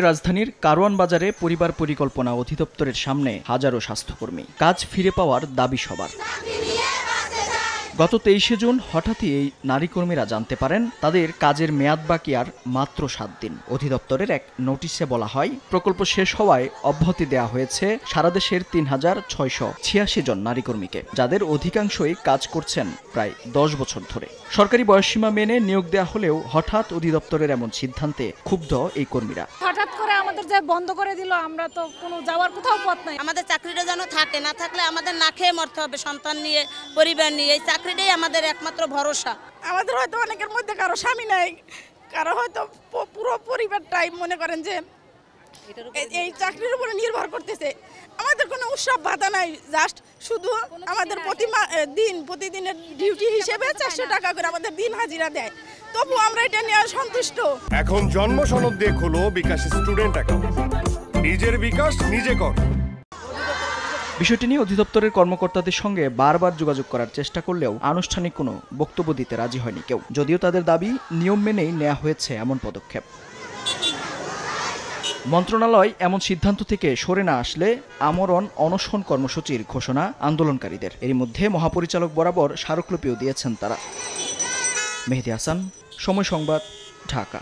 রাজধানীর কারওয়ান বাজারে পরিবার পরিকল্পনা অধিদপ্তরের সামনে হাজারো স্বাস্থ্যকর্মী। কাজ ফিরে পাওয়ার দাবি সবার। গত 23 জুন হঠাৎই এই নারী কর্মীরা জানতে পারেন তাদের কাজের মেয়াদ বাকি আর মাত্র 7 দিন। অধিদপ্তরের এক নোটিশে বলা হয়, প্রকল্প শেষ হওয়ায় অব্যাহতি দেওয়া হয়েছে সারা দেশের ৩,৬৮৬ জন নারী কর্মীকে, যাদের অধিকাংশই কাজ করছেন প্রায় 10 বছর ধরে। সরকারি বয়সসীমা মেনে নিয়োগ দেওয়া হলেও হঠাৎ অধিদপ্তরের এমন সিদ্ধান্তে ক্ষুব্ধ এই কর্মীরা। হঠাৎ করে আমাদের যে বন্ধ করে দিল, আমরা তো কোনো যাওয়ার কোথাও পথ নাই। আমাদের চাকরিটা যেন থাকে, না থাকলে আমাদের না খেয়ে মরতে হবে, সন্তান নিয়ে, পরিবার নিয়ে। এই চাকরিটাই আমাদের একমাত্র ভরসা। আমাদের হয়তো অনেকের মধ্যে কারো স্বামী নাই, কারো হয়তো পুরো পরিবারটাই মনে করেন যে এই চাকরির উপরে নির্ভর করতেছে। আমাদের কোনো উৎসব ভাতা নাই, জাস্ট শুধু আমাদের প্রতিদিনের ডিউটি হিসেবে 400 টাকা করে আমাদের দিন হাজিরা দেয়। তবু আমরা এটা নিয়ে সন্তুষ্ট। এখন জন্ম সনদ দিয়ে খোলো বিকাশ স্টুডেন্ট অ্যাকাউন্ট। নিজের বিকাশ নিজে কর। বিষয়টি নিয়ে অধিদপ্তরের কর্মকর্তাদের সঙ্গে বারবার যোগাযোগ করার চেষ্টা করলেও আনুষ্ঠানিক কোনো বক্তব্য দিতে রাজি হয়নি কেউ, যদিও তাদের দাবি নিয়ম মেনেই নেওয়া হয়েছে এমন পদক্ষেপ। মন্ত্রণালয় এমন সিদ্ধান্ত থেকে সরে না আসলে আমরণ অনশন কর্মসূচির ঘোষণা আন্দোলনকারীদের। এরই মধ্যে মহাপরিচালক বরাবর স্মারকলিপিও দিয়েছেন তারা। মেহেদী হাসান, সময় সংবাদ, ঢাকা।